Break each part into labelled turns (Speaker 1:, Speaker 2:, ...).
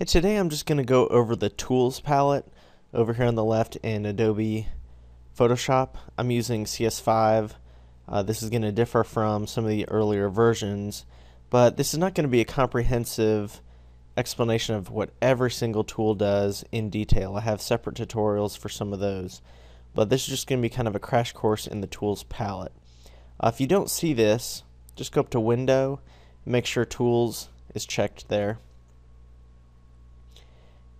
Speaker 1: Today I'm just going to go over the Tools palette over here on the left in Adobe Photoshop. I'm using CS5. This is going to differ from some of the earlier versions, but this is not going to be a comprehensive explanation of what every single tool does in detail. I have separate tutorials for some of those, but this is just going to be kind of a crash course in the Tools palette. If you don't see this, just go up to Window, make sure Tools is checked there.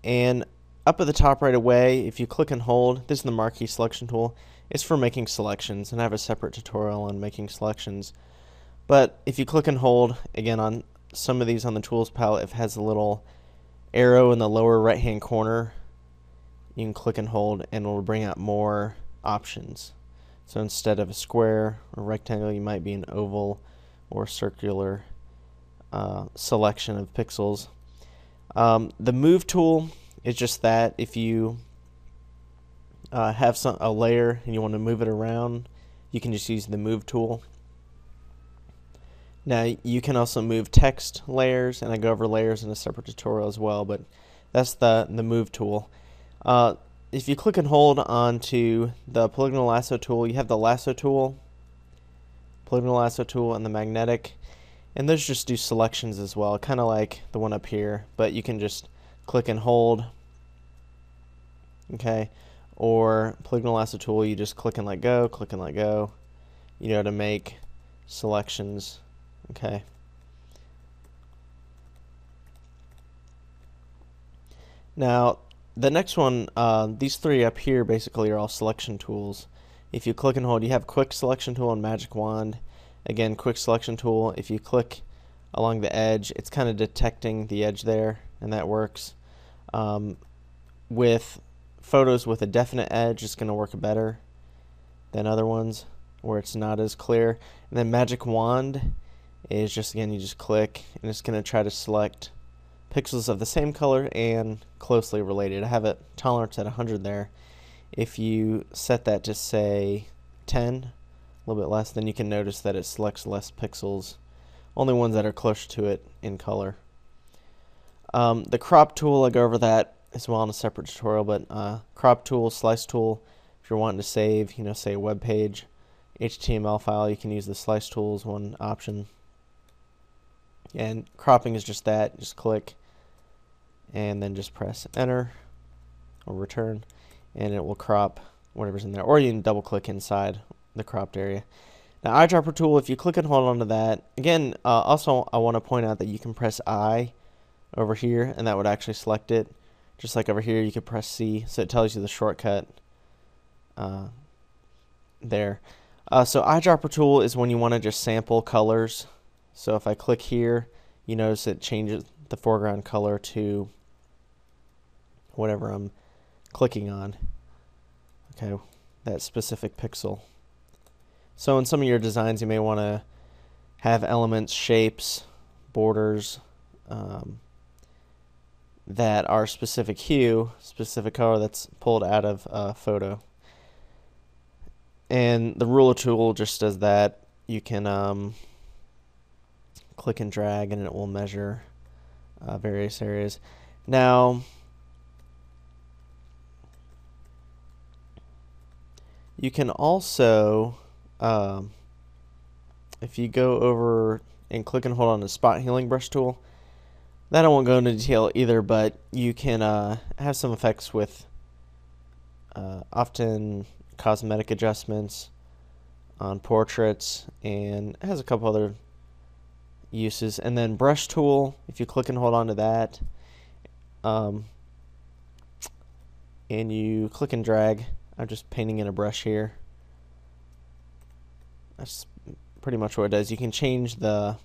Speaker 1: And up at the top right away, if you click and hold, this is the marquee selection tool. It's for making selections, and I have a separate tutorial on making selections. But if you click and hold, again, on some of these on the Tools palette, it has a little arrow in the lower right hand corner. You can click and hold and it will bring out more options. So instead of a square or rectangle, you might be an oval or circular selection of pixels. The move tool is just that if you have a layer and you want to move it around, you can just use the move tool. Now you can also move text layers, and I go over layers in a separate tutorial as well, but that's the move tool. If you click and hold onto the polygonal lasso tool, you have the lasso tool, polygonal lasso tool, and the magnetic. And those just do selections as well, kind of like the one up here, but you can just click and hold, okay? Or polygonal lasso tool, you just click and let go, to make selections, okay? Now, the next one, these three up here basically are all selection tools. If you click and hold, you have quick selection tool and magic wand. Again, quick selection tool, if you click along the edge, it's kind of detecting the edge there, and that works. With photos with a definite edge, it's going to work better than other ones where it's not as clear. And then magic wand is just, again, you just click, and it's going to try to select pixels of the same color and closely related. I have a tolerance at 100 there. If you set that to, say, 10, a little bit less, then you can notice that it selects less pixels, only ones that are closer to it in color. The crop tool, I go over that as well in a separate tutorial, but crop tool, slice tool, if you're wanting to save, say a web page, HTML file, you can use the slice tool as one option. And cropping is just that, just click and then just press enter or return, and it will crop whatever's in there, or you can double click inside the cropped area. Now, eyedropper tool, if you click and hold onto that, again, also I want to point out that you can press I over here, and that would actually select it. Just like over here, you could press C, so it tells you the shortcut there. So eyedropper tool is when you want to just sample colors. So if I click here, you notice it changes the foreground color to whatever I'm clicking on. Okay, that specific pixel. So in some of your designs, you may want to have elements, shapes, borders that are specific hue, specific color that's pulled out of a photo. And the ruler tool just does that. You can click and drag, and it will measure various areas. Now, you can also if you go over and click and hold on the spot healing brush tool, that I won't go into detail either, but you can have some effects with often cosmetic adjustments on portraits, and it has a couple other uses. And then brush tool, if you click and hold on to that, and you click and drag, I'm just painting in a brush here. That's pretty much what it does. You can change the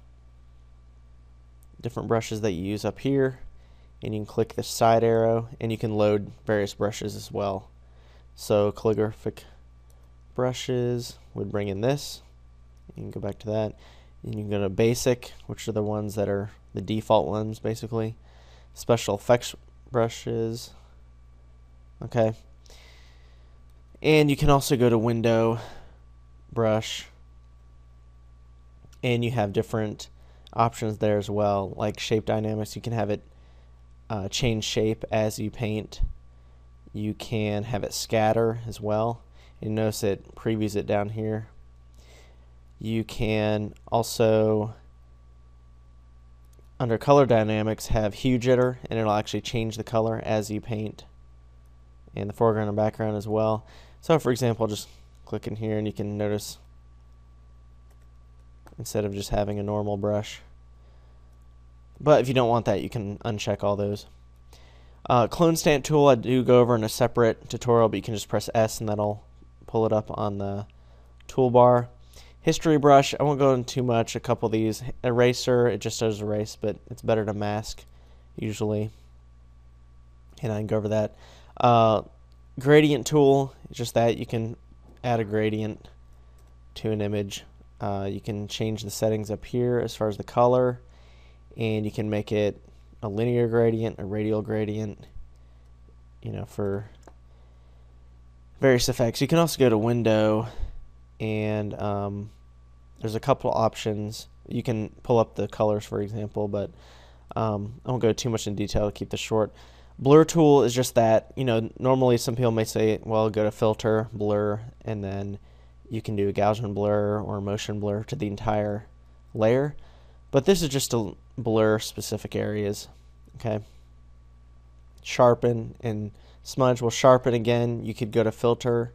Speaker 1: different brushes that you use up here, and you can click the side arrow, and you can load various brushes as well. So calligraphic brushes would bring in this. You can go back to that, and you can go to basic, which are the ones that are the default ones basically. Special effects brushes, okay. And you can also go to window, brush, and you have different options there as well, like shape dynamics. You can have it change shape as you paint. You can have it scatter as well. And notice it previews it down here. You can also, under color dynamics, have hue jitter, and it'll actually change the color as you paint, and the foreground and background as well. So for example, just click in here and you can notice, instead of just having a normal brush. But if you don't want that, you can uncheck all those. Clone stamp tool I do go over in a separate tutorial, but you can just press S and that'll pull it up on the toolbar. History brush, I won't go into too much. A couple of these. Eraser, it just does erase, but it's better to mask usually, and I can go over that. Gradient tool, just that you can add a gradient to an image. You can change the settings up here as far as the color, and you can make it a linear gradient, a radial gradient, for various effects. You can also go to window, and there's a couple options. You can pull up the colors, for example, but I won't go too much in detail to keep this short. Blur tool is just that, normally some people may say, well, go to filter, blur, and then you can do a Gaussian blur or motion blur to the entire layer. But this is just to blur specific areas. Okay. Sharpen and smudge. Well, sharpen again, you could go to filter,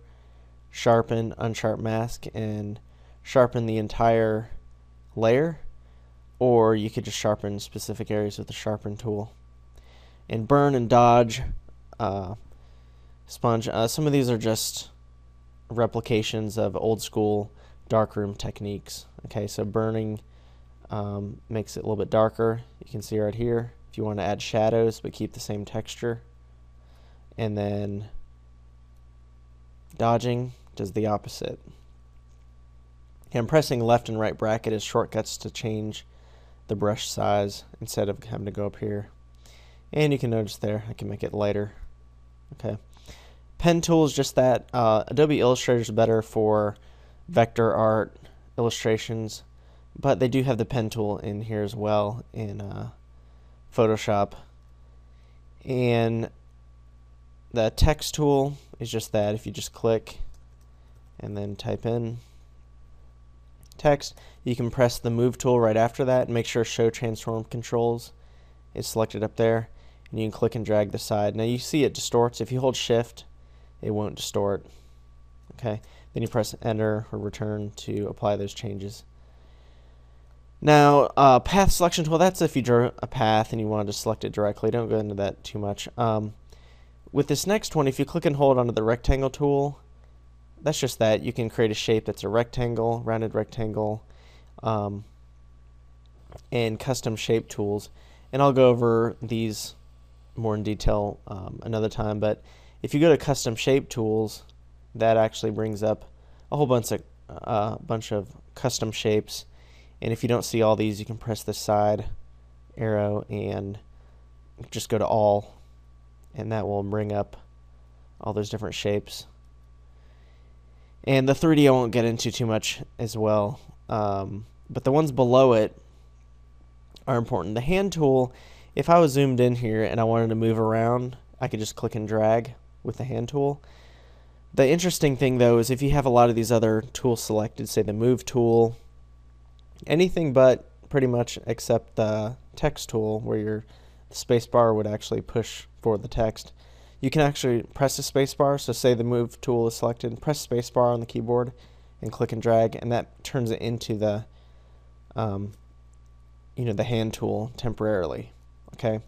Speaker 1: sharpen, unsharp mask, and sharpen the entire layer, or you could just sharpen specific areas with the sharpen tool. And burn and dodge, sponge. Some of these are just replications of old school darkroom techniques. Okay, so burning makes it a little bit darker. You can see right here if you want to add shadows but keep the same texture. And then dodging does the opposite. And pressing left and right bracket is shortcuts to change the brush size instead of having to go up here. And you can notice there, I can make it lighter. Okay. Pen tool is just that. Adobe Illustrator is better for vector art illustrations, but they do have the pen tool in here as well in Photoshop. And the text tool is just that. If you just click and then type in text, you can press the move tool right after that and make sure show transform controls is selected up there, and you can click and drag the side. Now you see it distorts. If you hold shift, it won't distort. Okay, then you press enter or return to apply those changes. Now path selection tool, that's if you draw a path and you wanted to select it directly. Don't go into that too much. With this next one, if you click and hold onto the rectangle tool, that's just that. You can create a shape that's a rectangle, rounded rectangle, and custom shape tools. And I'll go over these more in detail another time, but if you go to custom shape tools, that actually brings up a whole bunch of custom shapes. And if you don't see all these, you can press the side arrow and just go to all, and that will bring up all those different shapes. And the 3D I won't get into too much as well, but the ones below it are important. The hand tool, if I was zoomed in here and I wanted to move around, I could just click and drag with the hand tool. The interesting thing though is if you have a lot of these other tools selected, say the move tool, anything but pretty much except the text tool where your space bar would actually push forward the text, you can actually press the space bar. So say the move tool is selected, press space bar on the keyboard and click and drag, and that turns it into the the hand tool temporarily. Okay,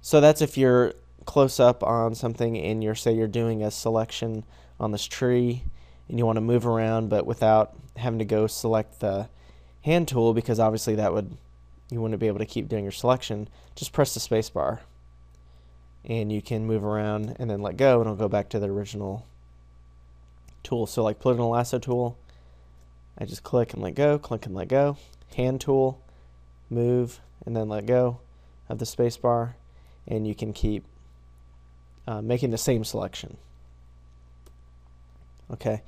Speaker 1: so that's if you're close up on something and you're doing a selection on this tree and you want to move around but without having to go select the hand tool, because obviously you wouldn't be able to keep doing your selection. Just press the space bar and you can move around and then let go, and it'll go back to the original tool. So like polygonal lasso tool, I just click and let go, click and let go. Hand tool, move and then let go of the space bar, and you can keep making the same selection. Okay.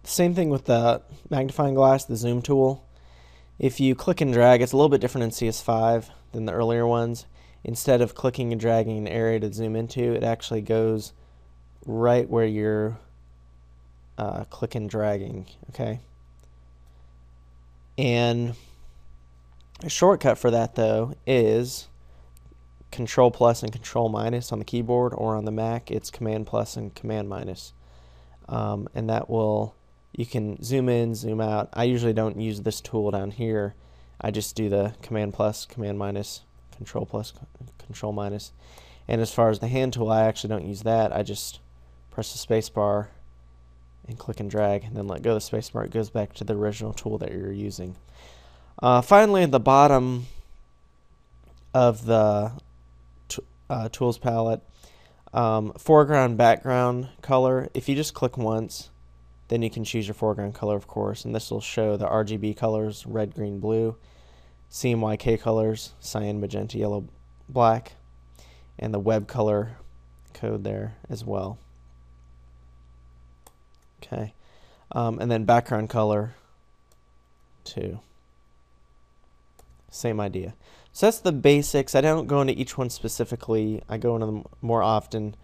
Speaker 1: Same thing with the magnifying glass, the zoom tool. If you click and drag, it's a little bit different in CS5 than the earlier ones, instead of clicking and dragging an area to zoom into, it actually goes right where you're clicking and dragging, okay? And a shortcut for that, though, is Control plus and Control minus on the keyboard, or on the Mac, it's Command plus and Command minus. And that will, you can zoom in, zoom out. I usually don't use this tool down here. I just do the Command plus, Command minus, Control plus, Control minus. And as far as the hand tool, I actually don't use that. I just press the space bar and click and drag, and then let go of the space bar. It goes back to the original tool that you're using. Finally, at the bottom of the tools palette, foreground, background color. If you just click once, then you can choose your foreground color, of course, and this will show the RGB colors: red, green, blue, CMYK colors: cyan, magenta, yellow, black, and the web color code there as well. Okay, and then background color too. Same idea. So that's the basics. I don't go into each one specifically. I go into them more often,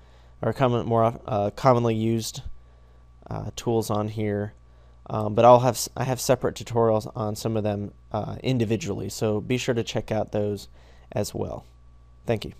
Speaker 1: or more commonly used tools on here. But I have separate tutorials on some of them individually. So be sure to check out those as well. Thank you.